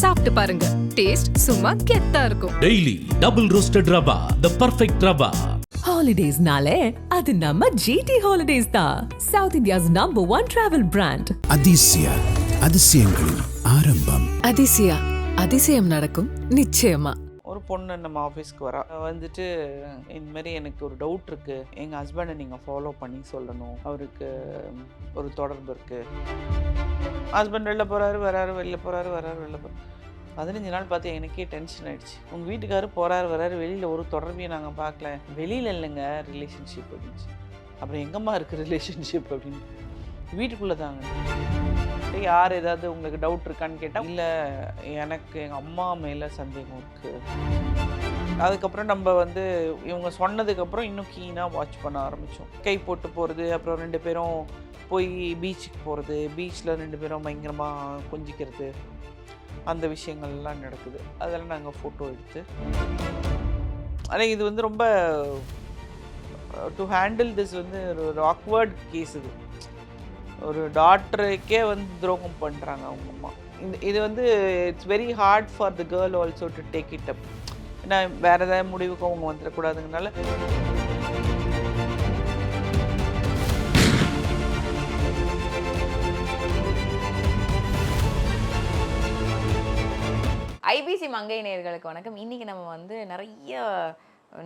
சாப்பிட்டு பாருங்க, டேஸ்ட் சும்மா கெத்தா இருக்கும். Daily double roasted rava, the perfect rava. ஹாலிடேஸ்னாலே அது நம்ம ஜிடி ஹாலிடேஸ் தான். South India's #1 travel brand. Athisaya, அதிசயங்களின் ஆரம்பம். அதிசயா, அதிசயம் நடக்கும் நிச்சயமா. ஒரு பொண்ணு நம்ம ஆஃபீஸ்க்கு வரா, வந்துட்டு இந்த மாதிரி எனக்கு ஒரு டவுட் இருக்குது, எங்கள் ஹஸ்பண்டை நீங்கள் ஃபாலோ பண்ணி சொல்லணும், அவருக்கு ஒரு தொடர்பு இருக்குது. ஹஸ்பண்ட் வெளில போகிறாரு வராரு, வெளில போகிறாரு வராரு, வெளில போகிறாரு. 15 நாள் பார்த்து எனக்கே டென்ஷன் ஆகிடுச்சு. உங்கள் வீட்டுக்காரர் போகிறாரு வராரு, வெளியில் ஒரு தொடர்பையும் நாங்கள் பார்க்கல. வெளியில் இல்லைங்க ரிலேஷன்ஷிப் அப்படின்ச்சு. அப்புறம் எங்கம்மா இருக்குது ரிலேஷன்ஷிப் அப்படின்னு. வீட்டுக்குள்ளே தாங்க. யார் ஏதாவது உங்களுக்கு டவுட் இருக்கான்னு கேட்டால், இல்லை எனக்கு எங்கள் அம்மா மேலே சந்தேகம் இருக்குது. அதுக்கப்புறம் நம்ம வந்து இவங்க சொன்னதுக்கப்புறம் இன்னும் கீனாக வாட்ச் பண்ண ஆரம்பித்தோம். கை போட்டு போகிறது, அப்புறம் 2 பேரும் போய் பீச்சுக்கு போகிறது, பீச்சில் 2 பேரும் பயங்கரமாக கொஞ்சிக்கிறது, அந்த விஷயங்கள்லாம் நடக்குது. அதெல்லாம் நாங்கள் ஃபோட்டோ எடுத்து, ஆனால் இது வந்து ரொம்ப டு ஹேண்டில் திஸ் வந்து ஒரு ஆக்வர்ட் கேஸ். இது ஒரு டாக்டருக்கே வந்து துரோகம் பண்ணுறாங்க அவங்க அம்மா. இது வந்து it's very hard for the girl also to take it up. ஏன்னா வேறு ஏதாவது முடிவுக்கு அவங்க வந்துடக்கூடாதுங்கனால. ஐபிசி மங்கை நேயர்களுக்கு வணக்கம். இன்றைக்கி நம்ம வந்து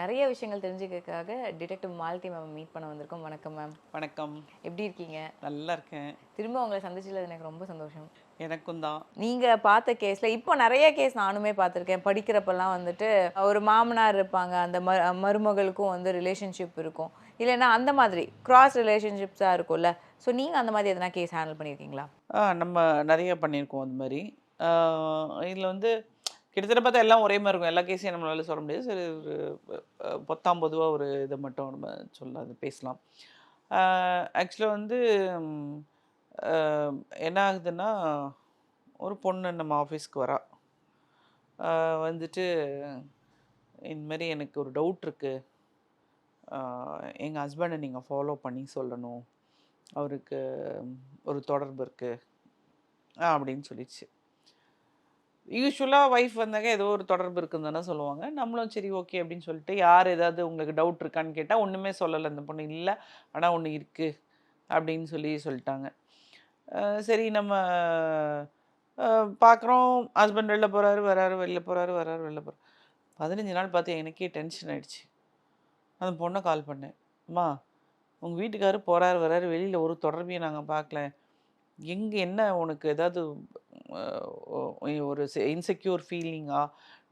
நிறைய விஷயங்கள் தெரிஞ்சுக்கிறதுக்காக டிடெக்டிவ் மாலதி மேம் மீட் பண்ண வந்திருக்கோம். வணக்கம் மேம். வணக்கம். எப்படி இருக்கீங்க? நல்லா இருக்கேன். திரும்ப உங்களை சந்திச்சதில் எனக்கு ரொம்ப சந்தோஷம். எனக்கும் தான். நீங்கள் பார்த்த கேஸில் இப்போ நிறைய கேஸ் நானுமே பார்த்துருக்கேன். படிக்கிறப்பெல்லாம் வந்துட்டு ஒரு மாமனார் இருப்பாங்க, அந்த மருமகளுக்கும் வந்து ரிலேஷன்ஷிப் இருக்கும், இல்லைன்னா அந்த மாதிரி கிராஸ் ரிலேஷன்ஷிப்ஸாக இருக்கும்ல. ஸோ நீங்கள் அந்த மாதிரி எதனா கேஸ் ஹேண்டில் பண்ணியிருக்கீங்களா? நம்ம நிறைய பண்ணியிருக்கோம் அந்த மாதிரி. இதில் வந்து கிட்டத்தட்ட பார்த்தா எல்லாம் ஒரே மாதிரி இருக்கும். எல்லா கேஸையும் நம்மளால சொல்ல முடியாது. சரி, ஒரு பொதுவாக ஒரு இதை மட்டும் நம்ம பேசலாம். ஆக்சுவலாக வந்து என்ன ஆகுதுன்னா, ஒரு பொண்ணு நம்ம ஆஃபீஸ்க்கு வரா, வந்துட்டு இந்த மாதிரி எனக்கு ஒரு டவுட் இருக்குது, எங்கள் ஹஸ்பண்டை நீங்கள் ஃபாலோ பண்ணி சொல்லணும், அவருக்கு ஒரு தொடர்பு இருக்குது அப்படின்னு சொல்லிடுச்சு. யூஸ்வலாக ஒய்ஃப் வந்தாங்க ஏதோ ஒரு தொடர்பு இருக்குன்னு தானே சொல்லுவாங்க. நம்மளும் சரி ஓகே அப்படின்னு சொல்லிட்டு, யார் ஏதாவது உங்களுக்கு டவுட் இருக்கான்னு கேட்டால் ஒன்றுமே சொல்லலை அந்த பொண்ணு. இல்லை, ஆனால் ஒன்று இருக்குது அப்படின்னு சொல்லிட்டாங்க. சரி, நம்ம பார்க்குறோம், ஹஸ்பண்ட் வெளில போகிறாரு வராரு, வெளில போகிறாரு வராரு, வெளில போகிறாரு. 15 நாள் பார்த்து எனக்கே டென்ஷன் ஆகிடுச்சு. அந்த பொண்ணை கால் பண்ணேன். அம்மா, உங்கள் வீட்டுக்காரர் போகிறாரு வராரு, வெளியில் ஒரு தொடர்பையும் நாங்கள் பார்க்கல, என்ன உனக்கு ஏதாவது ஒரு இன்செக்யூர் ஃபீலிங்கா,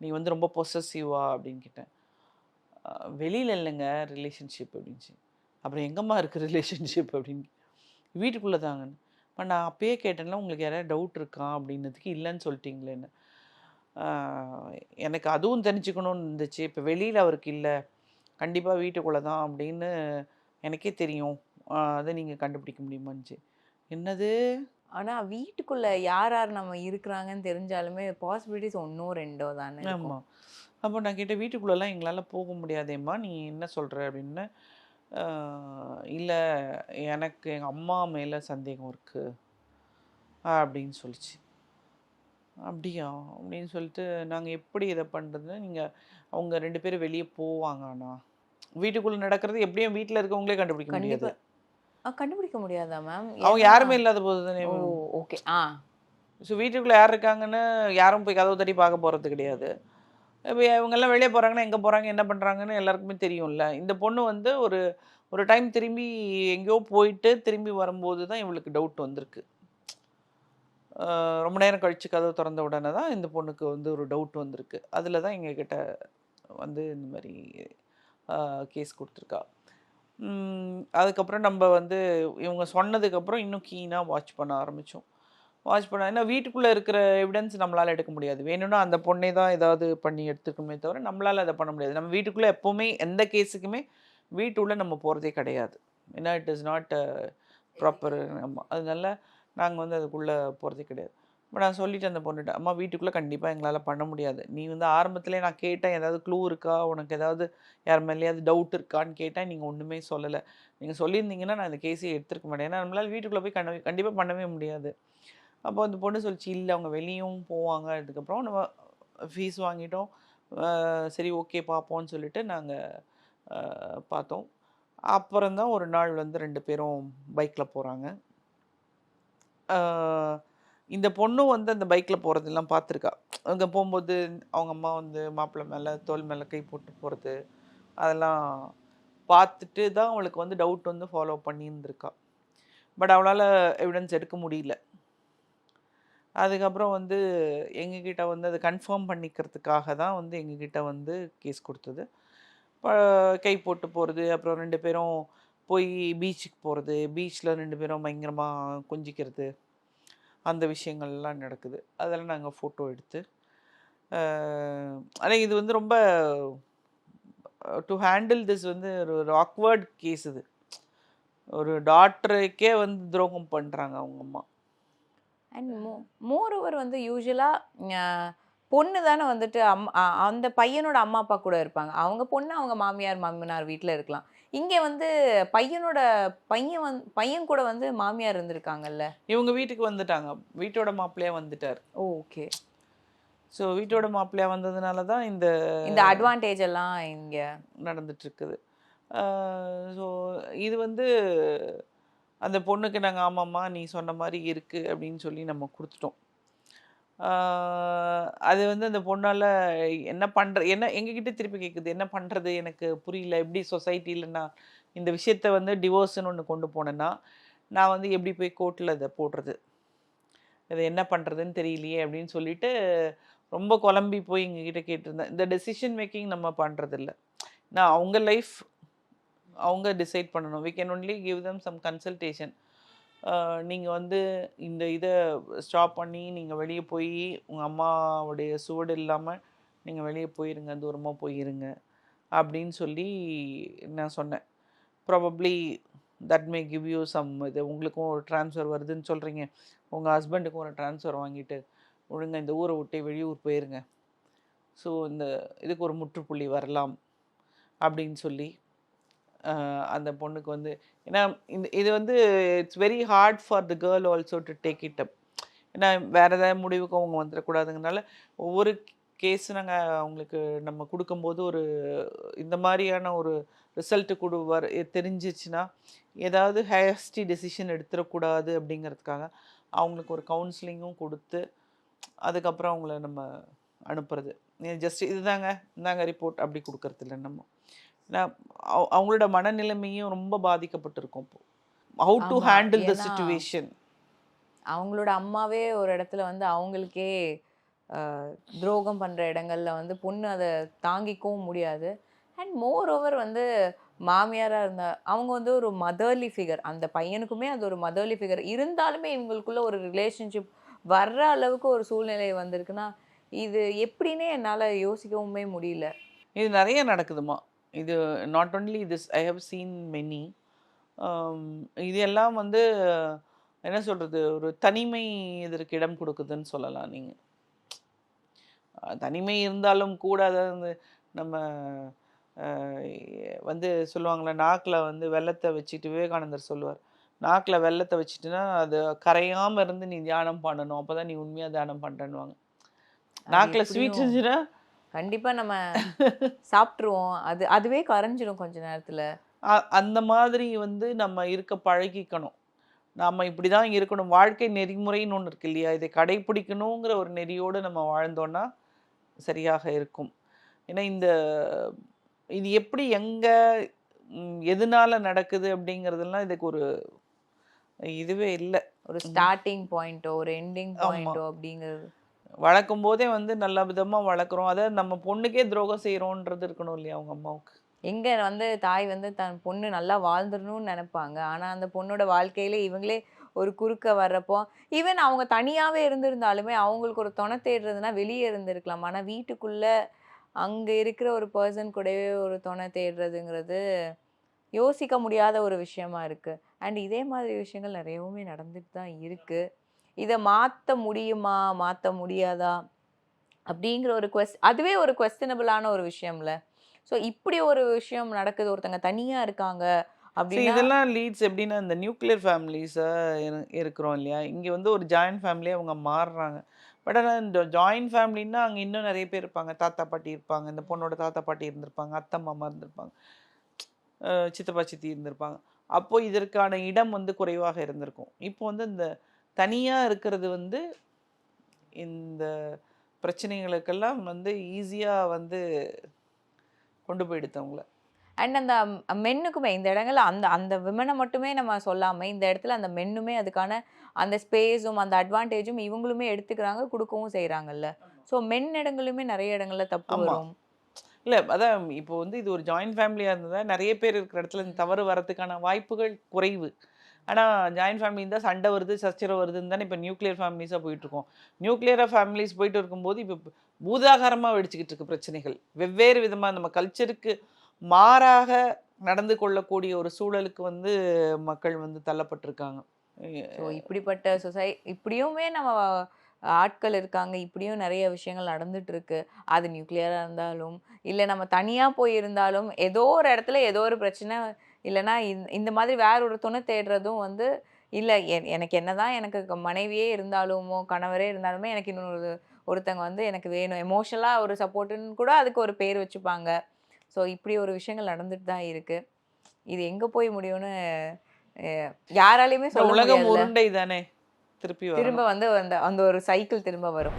நீ வந்து ரொம்ப பொசசிவா அப்படின்னு கேட்டேன். வெளியில் இல்லைங்க ரிலேஷன்ஷிப் அப்படின்ச்சு. அப்புறம் எங்கம்மா இருக்குது ரிலேஷன்ஷிப் அப்படின்னு. வீட்டுக்குள்ளே தாங்கன்னு. இப்போ நான் அப்பயே கேட்டேன்னா, உங்களுக்கு யாராவது டவுட் இருக்கா அப்படின்னதுக்கு இல்லைன்னு சொல்லிட்டீங்களேன்னு. எனக்கு அதுவும் தெரிஞ்சுக்கணும்னு இருந்துச்சு. இப்போ வெளியில் அவருக்கு இல்லை, கண்டிப்பாக வீட்டுக்குள்ளே தான் அப்படின்னு எனக்கே தெரியும், அதை நீங்கள் கண்டுபிடிக்க முடியுமான்னுச்சு. என்னது? ஆனால் வீட்டுக்குள்ளே யார் யார் நம்ம இருக்கிறாங்கன்னு தெரிஞ்சாலுமே பாசிபிலிட்டிஸ் 1-2 தானே. ஆமாம். அப்போ நான் கேட்டேன், வீட்டுக்குள்ளெல்லாம் எங்களால் போக முடியாதேம்மா, நீ என்ன சொல்கிற அப்படின்னு. இல்லை, எனக்கு எங்கள் அம்மா மேலே சந்தேகம் இருக்குது அப்படின்னு சொல்லிச்சு. அப்படியா அப்படின்னு சொல்லிட்டு, நாங்கள் எப்படி இதை பண்ணுறதுன்னு, நீங்கள் அவங்க 2 பேரும் வெளியே போவாங்க, ஆனால் வீட்டுக்குள்ளே நடக்கிறது எப்படியும் வீட்டில் இருக்கவங்களே கண்டுபிடிக்க முடியாது. கண்டுபிடிக்க முடியாதா மேம்? அவங்க யாருமே இல்லாத போது தானே. ஓகே. ஸோ வீட்டுக்குள்ளே யார் இருக்காங்கன்னு யாரும் போய் கதவு தட்டி பார்க்க போகிறது கிடையாது. இப்போ இவங்கெல்லாம் வெளியே போகிறாங்கன்னா எங்கே போகிறாங்க, என்ன பண்ணுறாங்கன்னு எல்லாருக்குமே தெரியும்ல. இந்த பொண்ணு வந்து ஒரு டைம் திரும்பி எங்கேயோ போயிட்டு திரும்பி வரும்போது தான் இவளுக்கு டவுட் வந்திருக்கு. ரொம்ப நேரம் கழித்து கதவு திறந்த உடனே தான் இந்த பொண்ணுக்கு வந்து ஒரு டவுட் வந்திருக்கு. அதில் தான் எங்ககிட்ட வந்து இந்த மாதிரி கேஸ் கொடுத்துருக்கா. அதுக்கப்புறம் நம்ம வந்து இவங்க சொன்னதுக்கப்புறம் இன்னும் கீனாக வாட்ச் பண்ண ஆரம்பித்தோம். ஏன்னா வீட்டுக்குள்ளே இருக்கிற எவிடன்ஸ் நம்மளால் எடுக்க முடியாது. வேணும்னா அந்த பொண்ணே தான் ஏதாவது பண்ணி எடுத்துக்கணுமே தவிர நம்மளால் அதை பண்ண முடியாது. நம்ம வீட்டுக்குள்ளே எப்போவுமே எந்த கேஸுக்குமே வீட்டுக்குள்ளே நம்ம போகிறதே கிடையாது. ஏன்னா இட் இஸ் நாட் ப்ராப்பர். அதனால நாங்கள் வந்து அதுக்குள்ளே போகிறதே கிடையாது. இப்போ நான் சொல்லிவிட்டு அந்த பொண்ணுகிட்ட, அம்மா வீட்டுக்குள்ளே கண்டிப்பாக எங்களால் பண்ண முடியாது. நீ வந்து ஆரம்பத்திலே நான் கேட்டேன், ஏதாவது க்ளூ இருக்கா, உனக்கு ஏதாவது யார் மேலேயாவது டவுட் இருக்கான்னு கேட்டேன், நீங்கள் ஒன்றுமே சொல்லலை. நீங்கள் சொல்லியிருந்தீங்கன்னா நான் இந்த கேஸையே எடுத்துருக்க மாட்டேன். ஏன்னா நம்மளால் வீட்டுக்குள்ளே போய் கண்டிப்பாக பண்ணவே முடியாது. அப்போ அந்த பொண்ணு சொல்லிச்சு, இல்லை அவங்க வெளியும் போவாங்க. அதுக்கப்புறம் நம்ம ஃபீஸ் வாங்கிட்டோம். சரி ஓகே பார்ப்போம்னு சொல்லிட்டு நாங்கள் பார்த்தோம். அப்புறம்தான் ஒரு நாள் வந்து 2 பேரும் பைக்கில் போகிறாங்க. இந்த பொண்ணும் வந்து அந்த பைக்கில் போகிறதெல்லாம் பார்த்துருக்கா. அங்கே போகும்போது அவங்க அம்மா வந்து மாப்பிள்ளை மேலே தோல் மேலே கை போட்டு போகிறது அதெல்லாம் பார்த்துட்டு தான் அவளுக்கு வந்து டவுட் வந்து ஃபாலோ பண்ணியிருந்திருக்கா. பட் அவளால் எவிடன்ஸ் எடுக்க முடியல. அதுக்கப்புறம் வந்து எங்ககிட்ட வந்து அதை கன்ஃபார்ம் பண்ணிக்கிறதுக்காக தான் வந்து எங்ககிட்ட வந்து கேஸ் கொடுத்தது. கை போட்டு போகிறது, அப்புறம் 2 பேரும் போய் பீச்சுக்கு போகிறது, பீச்சில் 2 பேரும் பயங்கரமாக கொஞ்சிக்கிறது, அந்த விஷயங்கள்லாம் நடக்குது. அதெல்லாம் நாங்கள் ஃபோட்டோ எடுத்து ஆனால் இது வந்து ரொம்ப டு ஹேண்டில் திஸ் வந்து ஒரு ஆக்வர்ட் கேஸ். இது ஒரு டாக்டருக்கே வந்து துரோகம் பண்ணுறாங்க அவங்க அம்மா. அண்ட் மோரோவர் வந்து யூஸ்வலாக பொண்ணு தானே வந்துட்டு அந்த பையனோட அம்மா அப்பா கூட இருப்பாங்க. அவங்க பொண்ணு அவங்க மாமியார் மாமனார் வீட்டில் இருக்கலாம். இங்கே வந்து பையன் கூட வந்து மாமியார் இருந்திருக்காங்கல்ல. இவங்க வீட்டுக்கு வந்துட்டாங்க, வீட்டோட மாப்பிள்ளையா வந்துட்டார். ஓகே. ஸோ வீட்டோட மாப்பிள்ளையா வந்ததுனால தான் இந்த அட்வான்டேஜ் எல்லாம் இங்கே நடந்துட்டுருக்குது. ஸோ இது வந்து அந்த பொண்ணுக்கு நாங்கள் ஆமாம்மா நீ சொன்ன மாதிரி இருக்குது அப்படின்னு சொல்லி நம்ம கொடுத்துட்டோம். அது வந்து அந்த பொண்ணால் என்ன எங்ககிட்ட திருப்பி கேட்குது, என்ன பண்ணுறது எனக்கு புரியல, எப்படி சொசைட்டியில் நான் இந்த விஷயத்த வந்து டிவோர்ஸ்ன்னு ஒன்று கொண்டு போனேன்னா நான் வந்து எப்படி போய் கோர்ட்டில் இதை போடுறது, இதை என்ன பண்ணுறதுன்னு தெரியலையே அப்படின்னு சொல்லிட்டு ரொம்ப குழம்பி போய் எங்ககிட்ட கேட்டிருந்தேன். இந்த டெசிஷன் மேக்கிங் நம்ம பண்ணுறதில்ல, நான் அவங்க லைஃப் அவங்க டிசைட் பண்ணணும். we can only give them some consultation. நீங்கள் வந்து இந்த இதை ஸ்டாப் பண்ணி நீங்கள் வெளியே போய் உங்கள் அம்மாவுடைய சுவடு இல்லாமல் நீங்கள் வெளியே போயிருங்க, தூரமாக போயிருங்க அப்படின்னு சொல்லி நான் சொன்னேன். Probably that may give you some இது. உங்களுக்கும் ஒரு ட்ரான்ஸ்ஃபர் வருதுன்னு சொல்கிறீங்க, உங்கள் ஹஸ்பண்டுக்கும் ஒரு ட்ரான்ஸ்ஃபர் வாங்கிட்டு ஒழுங்காக இந்த ஊரை விட்டு வெளியூர் போயிருங்க, ஸோ இந்த இதுக்கு ஒரு முற்றுப்புள்ளி வரலாம் அப்படின்னு சொல்லி அந்த பொண்ணுக்கு வந்து, ஏன்னா இது வந்து it's very hard for the girl also to take it up. ஏன்னா வேறு ஏதாவது முடிவுக்கு அவங்க வந்துடக்கூடாதுங்கனால ஒவ்வொரு கேஸ் நாங்கள் அவங்களுக்கு நம்ம கொடுக்கும்போது ஒரு இந்த மாதிரியான ஒரு ரிசல்ட்டு தெரிஞ்சிச்சுன்னா ஏதாவது ஹேஸ்டி டெசிஷன் எடுத்துடக்கூடாது அப்படிங்கிறதுக்காக அவங்களுக்கு ஒரு கவுன்சிலிங்கும் கொடுத்து அதுக்கப்புறம் அவங்கள நம்ம அனுப்புறது. ஜஸ்ட் இதுதாங்க இந்தாங்க ரிப்போர்ட் அப்படி கொடுக்கறது இல்லை. நம்ம ஏன்னா அவங்களோட மனநிலைமையும் ரொம்ப பாதிக்கப்பட்டிருக்கும். இப்போ how to handle the situation. அவங்களோட அம்மாவே ஒரு இடத்துல வந்து அவங்களுக்கே துரோகம் பண்ணுற இடங்கள்ல வந்து பொண்ணு அதை தாங்கிக்கவும் முடியாது. அண்ட் மோர் ஓவர் வந்து மாமியாராக இருந்தா அவங்க வந்து ஒரு மதர்லி ஃபிகர், அந்த பையனுக்குமே அது ஒரு மதர்லி ஃபிகர் இருந்தாலுமே இவங்களுக்குள்ள ஒரு ரிலேஷன்ஷிப் வர்ற அளவுக்கு ஒரு சூழ்நிலை வந்திருக்குன்னா இது எப்படின்னே என்னால் யோசிக்கவுமே முடியல. இது நிறைய நடக்குதுமா. இது not only this, I have seen many. இது எல்லாம் வந்து என்ன சொல்கிறது, ஒரு தனிமை இதற்கு இடம் கொடுக்குதுன்னு சொல்லலாம். நீங்கள் தனிமை இருந்தாலும் கூட அதாவது நம்ம வந்து சொல்லுவாங்களே, நாக்கில் வந்து வெள்ளத்தை வச்சுட்டு, விவேகானந்தர் சொல்லுவார், நாக்கில் வெள்ளத்தை வச்சுட்டுனா அது கரையாமல் இருந்து நீ தியானம் பண்ணணும், அப்போ தான் நீ உண்மையாக தியானம் பண்ணுறேன்னுவாங்க. நாக்கில் ஸ்வீட் செஞ்சுன்னா கண்டிப்பாக நம்ம சாப்பிட்ருவோம், அதுவே கரைஞ்சிடும் கொஞ்ச நேரத்தில். அந்த மாதிரி வந்து நம்ம இருக்க பழகிக்கணும். நாம் இப்படி தான் இருக்கணும், வாழ்க்கை நெறிமுறைன்னு ஒன்று இருக்கு இல்லையா, இதை கடைப்பிடிக்கணுங்கிற ஒரு நெறியோடு நம்ம வாழ்ந்தோன்னா சரியாக இருக்கும். ஏன்னா இது எப்படி எங்கே எதனால நடக்குது அப்படிங்கிறதுலாம் இதுக்கு ஒரு இதுவே இல்லை, ஒரு ஸ்டார்டிங் பாயிண்ட்டோ ஒரு எண்டிங் பாயிண்ட்டோ அப்படிங்கிறது. வளர்க்கும் போதே வந்து நல்ல விதமாக வளர்க்குறோம், அதை நம்ம பொண்ணுக்கே துரோகம் செய்கிறோன்றது இருக்கணும் இல்லையா அவங்க அம்மாவுக்கு. எங்கே வந்து தாய் வந்து தன் பொண்ணு நல்லா வாழ்ந்துடணும்னு நினைப்பாங்க, ஆனால் அந்த பொண்ணோட வாழ்க்கையில இவங்களே ஒரு குறுக்க வர்றப்போ, ஈவன் அவங்க தனியாகவே இருந்திருந்தாலுமே அவங்களுக்கு ஒரு துணை தேடுறதுனா வெளியே இருந்திருக்கலாம், ஆனால் வீட்டுக்குள்ளே அங்கே இருக்கிற ஒரு பர்சன் கூடவே ஒரு துணை தேடுறதுங்கிறது யோசிக்க முடியாத ஒரு விஷயமா இருக்குது. அண்ட் இதே மாதிரி விஷயங்கள் நிறையவுமே நடந்துட்டு தான் இருக்குது. இதை மாற்ற முடியுமா மாற்ற முடியாதா அப்படிங்கிற ஒரு அதுவே ஒரு குவெஸ்டனபிளான ஒரு விஷயம்ல. ஸோ இப்படி ஒரு விஷயம் நடக்குது, ஒருத்தங்க தனியாக இருக்காங்க, அப்படின்னா இதெல்லாம் லீட்ஸ் எப்படின்னா இந்த நியூக்ளியர் ஃபேமிலிஸாக இருக்கிறோம் இல்லையா, இங்கே வந்து ஒரு ஜாயின்ட் ஃபேமிலியாக அவங்க மாறுறாங்க. பட் ஆனால் இந்த ஜாயின்ட் ஃபேமிலின்னா அங்கே இன்னும் நிறைய பேர் இருப்பாங்க, தாத்தா பாட்டி இருப்பாங்க, இந்த பொண்ணோட தாத்தா பாட்டி இருந்திருப்பாங்க, அத்தை மாமா இருந்திருப்பாங்க, சித்தப்பா சித்தி இருந்திருப்பாங்க. அப்போது இதற்கான இடம் வந்து குறைவாக இருந்திருக்கும். இப்போ வந்து இந்த தனியாக இருக்கிறது வந்து இந்த பிரச்சனைகளுக்கெல்லாம் வந்து ஈஸியாக வந்து கொண்டு போயிடுது அவங்கள. அண்ட் அந்த மென்னுக்குமே இந்த இடங்கள்ல அந்த அந்த விமனை மட்டுமே நம்ம சொல்லாமல் இந்த இடத்துல அந்த மென்னுமே அதுக்கான அந்த ஸ்பேஸும் அந்த அட்வான்டேஜும் இவங்களுமே எடுத்துக்கிறாங்க, கொடுக்கவும் செய்கிறாங்கல்ல. ஸோ மென் இடங்களுமே நிறைய இடங்கள்ல தப்பு வரும். இல்லை அதான் இப்போ வந்து இது ஒரு ஜாயின்ட் ஃபேமிலியாக இருந்ததால் நிறைய பேர் இருக்கிற இடத்துல இந்த தவறு வரதுக்கான வாய்ப்புகள் குறைவு. ஆனால் ஜாயின்ட் ஃபேமிலி இருந்தால் சண்டை வருது, சச்சரவு வருதுன்னு தானே இப்போ நியூக்ளியர் ஃபேமிலிஸாக போயிட்டுருக்கோம். நியூக்ளியராக ஃபேமிலிஸ் போயிட்டு இருக்கும்போது இப்போ பூதாகாரமாக வெடிச்சிக்கிட்டு இருக்கு பிரச்சனைகள். வெவ்வேறு விதமாக நம்ம கல்ச்சருக்கு மாறாக நடந்து கொள்ளக்கூடிய ஒரு சூழலுக்கு வந்து மக்கள் வந்து தள்ளப்பட்டிருக்காங்க. ஸோ இப்படிப்பட்ட இப்படியுமே நம்ம ஆட்கள் இருக்காங்க, இப்படியும் நிறைய விஷயங்கள் நடந்துட்டு இருக்கு. அது நியூக்ளியராக இருந்தாலும் இல்லை நம்ம தனியாக போயிருந்தாலும் ஏதோ ஒரு இடத்துல ஏதோ ஒரு பிரச்சனை, இல்லைன்னா இந்த மாதிரி வேற ஒரு துணை தேடுறதும் வந்து இல்லை எனக்கு என்னதான் எனக்கு மனைவியே இருந்தாலுமோ கணவரே இருந்தாலுமே எனக்கு இன்னொரு ஒருத்தங்க வந்து எனக்கு வேணும், எமோஷனலாக ஒரு சப்போர்ட்டுன்னு கூட அதுக்கு ஒரு பேர் வச்சுப்பாங்க. ஸோ இப்படி ஒரு விஷயங்கள் நடந்துட்டு தான் இருக்குது. இது எங்கே போய் முடியும்னு யாராலையுமே சொல்ல முடியாது. உலகம் உருண்டை தானே, திரும்ப வந்து அந்த ஒரு சைக்கிள் திரும்ப வரும்.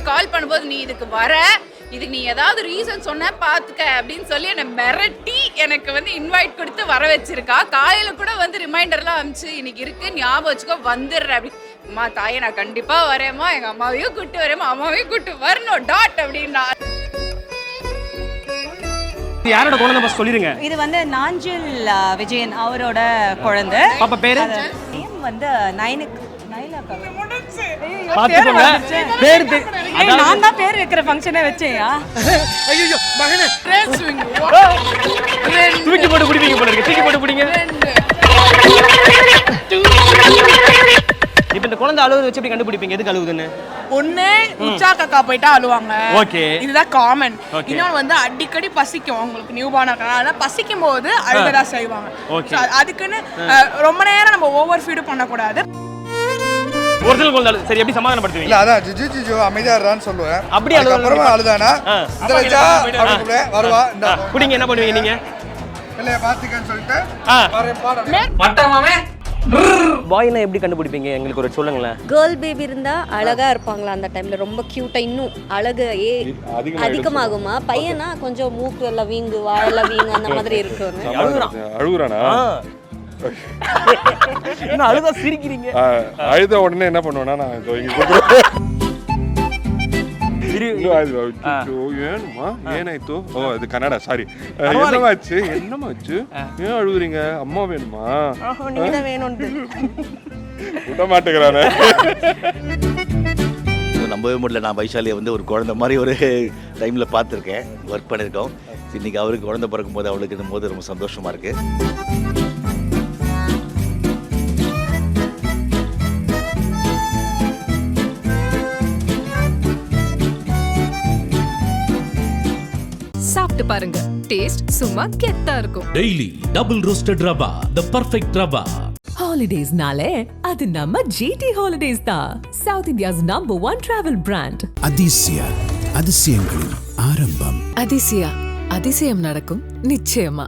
கால் பண்ணும்போது நீ இதுக்கு இதுக்கு நீ ஏதாவது ரீசன் சொன்ன பாத்துக்க அப்படின்னு சொல்லி என்னை மிரட்டி எனக்கு வந்து இன்வைட் கொடுத்து வர வச்சிருக்கா. காலையில கூட வந்து ரிமைண்டர்லாம் அனுப்பிச்சு இன்னைக்கு இருக்கு ஞாபகம் வச்சுக்கோ வந்துடுற அப்படி. அம்மா தாயை நான் கண்டிப்பா வரேம்மா, எங்க அம்மாவையும் கூட்டு வரேம்மா, அம்மாவையும் கூட்டு வரணும் டாட் அப்படின்னா. யாரோட குழந்தை பஸ் சொல்லிருங்க. இது வந்து நாஞ்சில் விஜயன் அவரோட குழந்தை. பாப்பா பேரு நேம் வந்து நைனுக்கு பாத்துக்கோங்க. பேர் நான் தான் பேர் வைக்கிற ஃபங்க்ஷனே வச்சேயா. ஐயோ மகனே தூக்கி போட்டு குடிப்பீங்க போல இருக்கு. தூக்கி போட்டு குடிங்க. இப்போ இந்த குழந்தை அழுவுது வச்சு எப்படி கண்டுபிடிப்பீங்க எதுக்கு அழுவுதுன்னு? ஒண்ணு உச்சா கக்கா போயிட்டா அழுவாங்க. ஓகே, இதுதான் காமன். இன்னொன்று வந்து அடிக்கடி பசிக்கும் அவங்களுக்கு நியூபார்ன் அதனால பசிக்கும் போது அழுகதா செய்வாங்க. அதுக்குன்னு ரொம்ப நேரம் நம்ம ஓவர் ஃபீடு பண்ணக்கூடாது. ஒரிஜினல் குழந்தை சரி எப்படி சமாதானப்படுத்துவீங்க? இல்ல அதான் ஜிஜி ஜிஜோ அமைதியா இருறான்னு சொல்லுவேன். அப்படி அப்புறமா அழுதானா இந்த லட்சா அப்படி வருவா இந்த குடிங்க. என்ன பண்ணுவீங்க நீங்க? இல்ல பாத்துக்கன்னு சொல்லிட்டு வரேன் பாட மட்டமாவே. பாய்னா எப்படி கண்டுபிடிப்பீங்க எங்களுக்கு ஒரு சொல்லுங்களேன். கேர்ள் பேபி இருந்தா அழகா இருப்பாங்களா அந்த டைம்ல, ரொம்ப கியூட்டா இன்னும் அழகு அதிகமாகுமா? பையனா கொஞ்சம் மூக்கு எல்லாம் வீங்கு வாயெல்லாம் வீங்கு அந்த மாதிரி இருக்கும். அழுகுறானா? என்ன அழுதா சிரிக்கிறீங்க? அழுத உடனே என்ன பண்ணுவேன்னா நான் ஏனுமா ஏனாய்த்தோ ஓ இது கன்னடா சாரி என்னமாச்சு என்னமாச்சு ஏன் அழுகுறீங்க அம்மா வேணுமா நீங்க வேணும் விட மாட்டேங்கிறானே. நம்பவே முடியல. நான் வைஷாலியை வந்து ஒரு குழந்தை மாதிரி ஒரு டைமில் பார்த்துருக்கேன், ஒர்க் பண்ணியிருக்கோம். இன்றைக்கி அவருக்கு குழந்தை பிறக்கும் போது அவளுக்கு இருக்கும் போது ரொம்ப சந்தோஷமாக இருக்குது. சாப்பிட்டு பாருங்க, டேஸ்ட் சும்மா கெத்தா இருக்கும். Daily double roasted rava, the perfect rava. ஹாலிடேஸ்னாலே அது நம்ம ஜிடி ஹாலிடேஸ் தான். South India's number 1 travel brand. அதிசயங்களின் ஆரம்பம். அதிசயம் நடக்கும் நிச்சயமா.